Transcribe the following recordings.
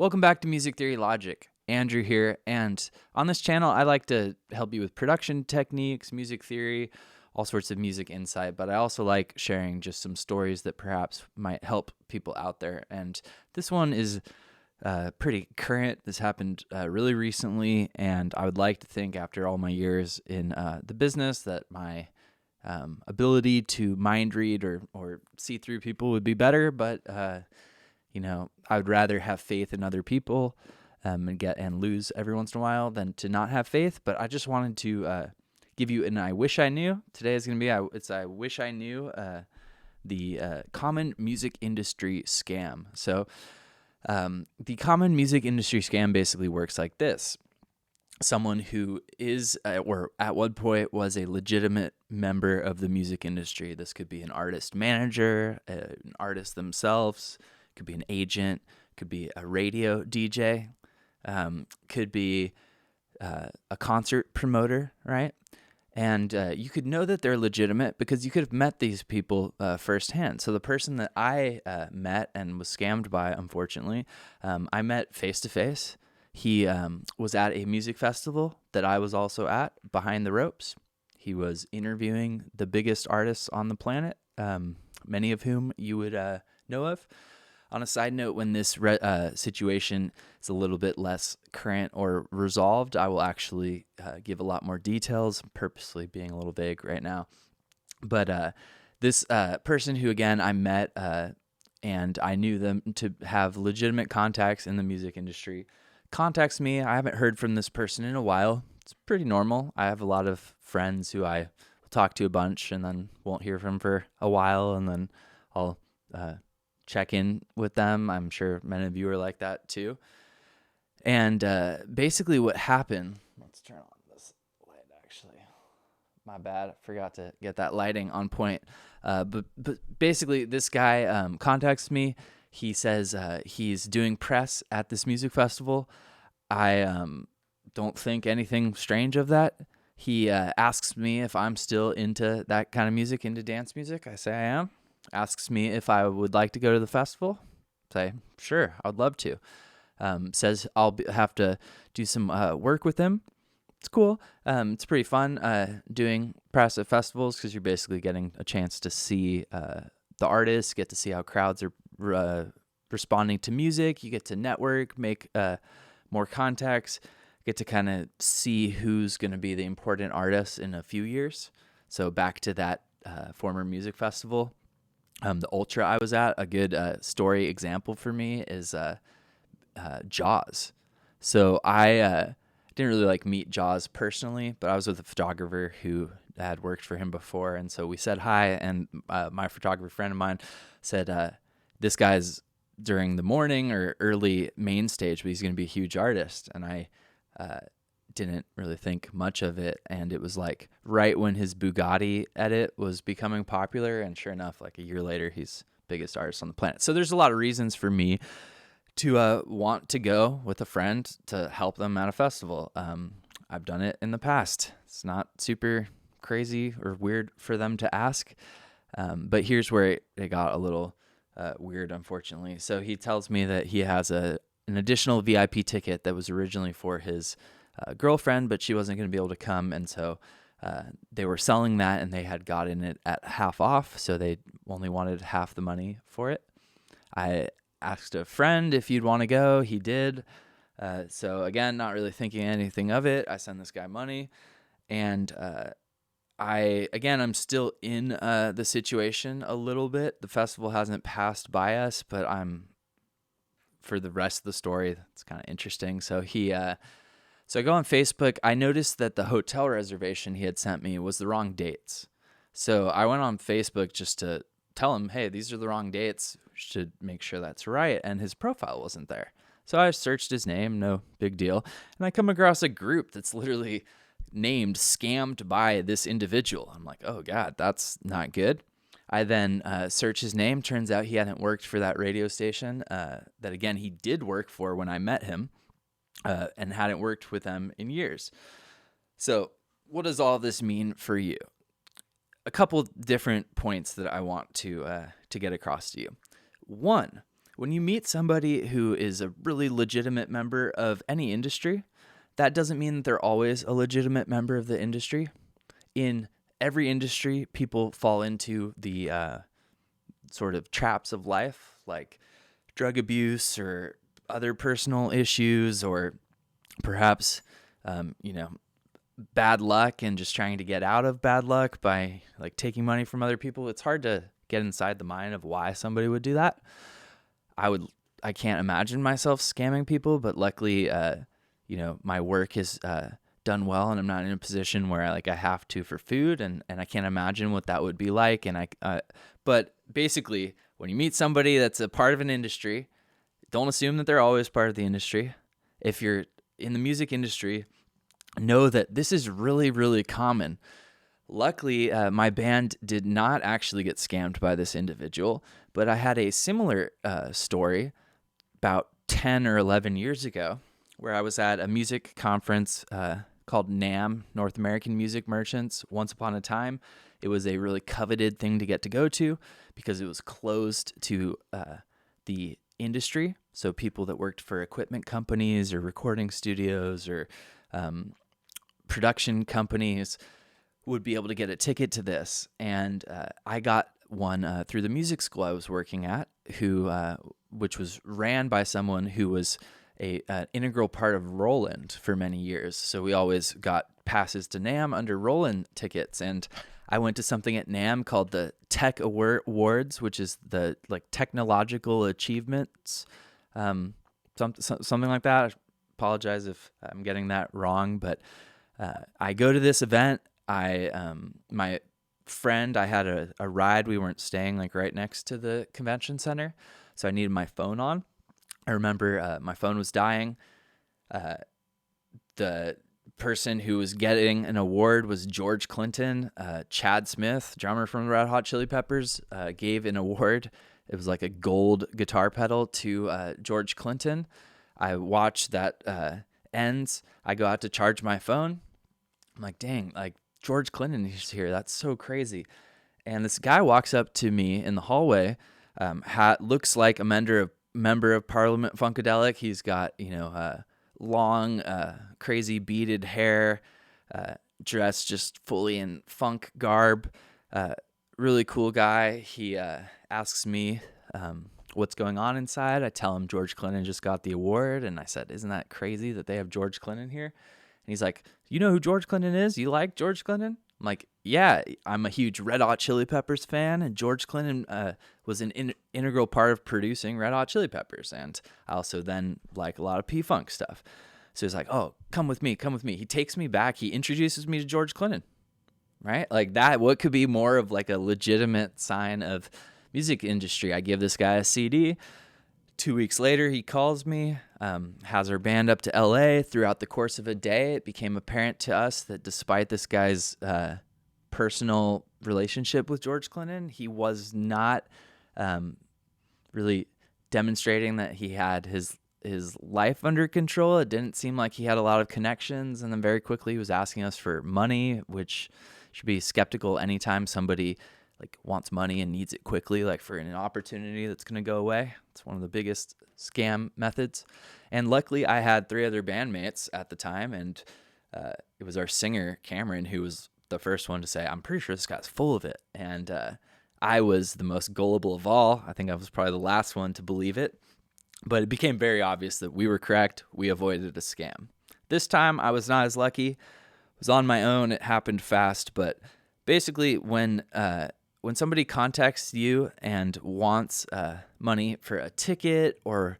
Welcome back to Music Theory Logic. Andrew here, and on this channel, I like to help you with production techniques, music theory, all sorts of music insight, but I also like sharing just some stories that perhaps might help people out there. And this one is pretty current. This happened really recently, and I would like to think after all my years in the business that my ability to mind read or see through people would be better, but I would rather have faith in other people and lose every once in a while than to not have faith. But I just wanted to give you an I wish I knew. Today is going to be I wish I knew the common music industry scam. So the common music industry scam basically works like this. Someone who is or at one point was a legitimate member of the music industry. This could be an artist manager, an artist themselves, could be an agent, could be a radio DJ, could be a concert promoter, right? And you could know that they're legitimate because you could have met these people firsthand. So the person that I met and was scammed by, unfortunately, I met face-to-face. He was at a music festival that I was also at, behind the ropes. He was interviewing the biggest artists on the planet, many of whom you would know of. On a side note, when this situation is a little bit less current or resolved, I will actually give a lot more details, purposely being a little vague right now. But this person who, again, I met and I knew them to have legitimate contacts in the music industry, contacts me. I haven't heard from this person in a while. It's pretty normal. I have a lot of friends who I will talk to a bunch and then won't hear from for a while, and then I'll check in with them. I'm sure many of you are like that too. And basically what happened, let's turn on this light actually. My bad, I forgot to get that lighting on point. But basically this guy contacts me. He says he's doing press at this music festival. I don't think anything strange of that. He asks me if I'm still into that kind of music, into dance music. I say I am. Asks me if I would like to go to the festival. Say, sure, I would love to. Says I'll have to do some work with him. It's cool. It's pretty fun doing press at festivals because you're basically getting a chance to see the artists, get to see how crowds are responding to music. You get to network, make more contacts, get to kind of see who's going to be the important artists in a few years. So back to that former music festival. The Ultra I was at, a good story example for me is Jaws. So I didn't really meet Jaws personally, but I was with a photographer who had worked for him before, and so we said hi, and my photographer friend of mine said, this guy's during the morning or early main stage, but he's going to be a huge artist, and I didn't really think much of it, and it was right when his Bugatti edit was becoming popular, and sure enough, a year later, he's biggest artist on the planet. So there's a lot of reasons for me to want to go with a friend to help them at a festival. I've done it in the past. It's not super crazy or weird for them to ask, but here's where it got a little weird, unfortunately. So he tells me that he has an additional VIP ticket that was originally for his girlfriend, but she wasn't going to be able to come, and so they were selling that, and they had gotten it at half off, so they only wanted half the money for it. I asked a friend if he'd want to go. He did. So again, not really thinking anything of it. I send this guy money, and I'm still in the situation a little bit. The festival hasn't passed by us, but for the rest of the story, it's kind of interesting. So so I go on Facebook. I noticed that the hotel reservation he had sent me was the wrong dates. So I went on Facebook just to tell him, hey, these are the wrong dates. We should make sure that's right. And his profile wasn't there. So I searched his name, no big deal. And I come across a group that's literally named Scammed by this individual. I'm like, oh God, that's not good. I then search his name. Turns out he hadn't worked for that radio station that, again, he did work for when I met him. And hadn't worked with them in years. So what does all this mean for you? A couple different points that I want to get across to you. One, When you meet somebody who is a really legitimate member of any industry, that doesn't mean that they're always a legitimate member of the industry. In every industry, people fall into the sort of traps of life, like drug abuse or other personal issues, or perhaps, bad luck and just trying to get out of bad luck by like taking money from other people. It's hard to get inside the mind of why somebody would do that. I can't imagine myself scamming people, but luckily, my work is done well, and I'm not in a position where I have to for food, and I can't imagine what that would be like. And but basically, when you meet somebody that's a part of an industry, don't assume that they're always part of the industry. If you're in the music industry, know that this is really, really common. Luckily, my band did not actually get scammed by this individual, but I had a similar story about 10 or 11 years ago where I was at a music conference called NAMM, North American Music Merchants. Once upon a time, it was a really coveted thing to get to go to because it was closed to the industry. So people that worked for equipment companies or recording studios or production companies would be able to get a ticket to this. And I got one through the music school I was working at, which was ran by someone who was an integral part of Roland for many years. So we always got passes to NAMM under Roland tickets. And I went to something at NAMM called the Tech Awards, which is the technological achievements, something like that. I apologize if I'm getting that wrong, but I go to this event. My friend, I had a ride. We weren't staying right next to the convention center, so I needed my phone on. I remember my phone was dying. The person who was getting an award was George Clinton. Chad Smith, drummer from the Red Hot Chili Peppers, gave an award. It was like a gold guitar pedal to George Clinton. I watched that ends. I go out to charge my phone. I'm like, dang, George Clinton is here. That's so crazy. And this guy walks up to me in the hallway, looks like a member of Parliament Funkadelic. He's got, long, crazy beaded hair, dressed just fully in funk garb. Really cool guy. He asks me what's going on inside. I tell him George Clinton just got the award. And I said, isn't that crazy that they have George Clinton here? And he's like, you know who George Clinton is? You like George Clinton? I'm like, yeah, I'm a huge Red Hot Chili Peppers fan, and George Clinton was an integral part of producing Red Hot Chili Peppers, and I also then like a lot of P-Funk stuff. So he's like, oh, come with me. He takes me back. He introduces me to George Clinton, right? Like that, what could be more of a legitimate sign of music industry? I give this guy a CD. 2 weeks later, he calls me, has our band up to LA. Throughout the course of a day, it became apparent to us that despite this guy's personal relationship with George Clinton, he was not really demonstrating that he had his life under control. It didn't seem like he had a lot of connections. And then very quickly, he was asking us for money, which should be skeptical anytime somebody wants money and needs it quickly, for an opportunity that's going to go away. It's one of the biggest scam methods. And luckily I had 3 other bandmates at the time. And it was our singer, Cameron, who was the first one to say, I'm pretty sure this guy's full of it. And I was the most gullible of all. I think I was probably the last one to believe it. But it became very obvious that we were correct. We avoided a scam. This time I was not as lucky. I was on my own. It happened fast. But basically when somebody contacts you and wants money for a ticket or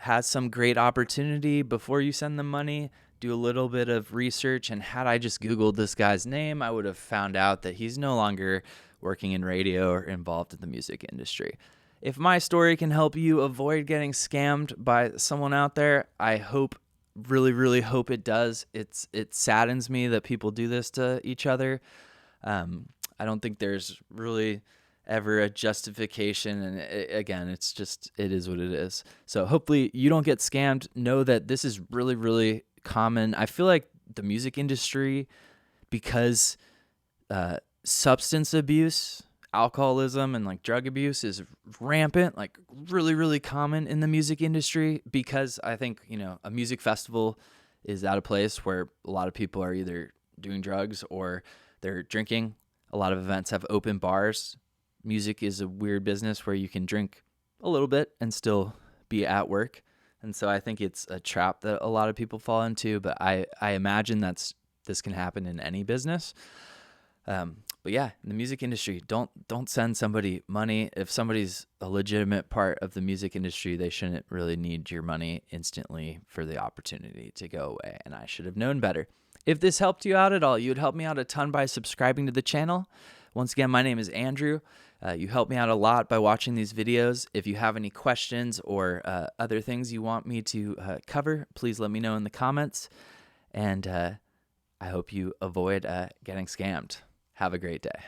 has some great opportunity, before you send them money, do a little bit of research. And had I just Googled this guy's name, I would have found out that he's no longer working in radio or involved in the music industry. If my story can help you avoid getting scammed by someone out there, I hope, really, really hope it does. It saddens me that people do this to each other. I don't think there's really ever a justification. And again, it is what it is. So hopefully you don't get scammed. Know that this is really, really common. I feel like the music industry, because substance abuse alcoholism and like drug abuse is rampant, like really, really common in the music industry, because I think, a music festival is at a place where a lot of people are either doing drugs or they're drinking. A lot of events have open bars. Music is a weird business where you can drink a little bit and still be at work. And so I think it's a trap that a lot of people fall into, but I imagine this can happen in any business. But yeah, in the music industry, don't send somebody money. If somebody's a legitimate part of the music industry, they shouldn't really need your money instantly for the opportunity to go away. And I should have known better. If this helped you out at all, you would help me out a ton by subscribing to the channel. Once again, my name is Andrew. You help me out a lot by watching these videos. If you have any questions or other things you want me to cover, please let me know in the comments. And I hope you avoid getting scammed. Have a great day.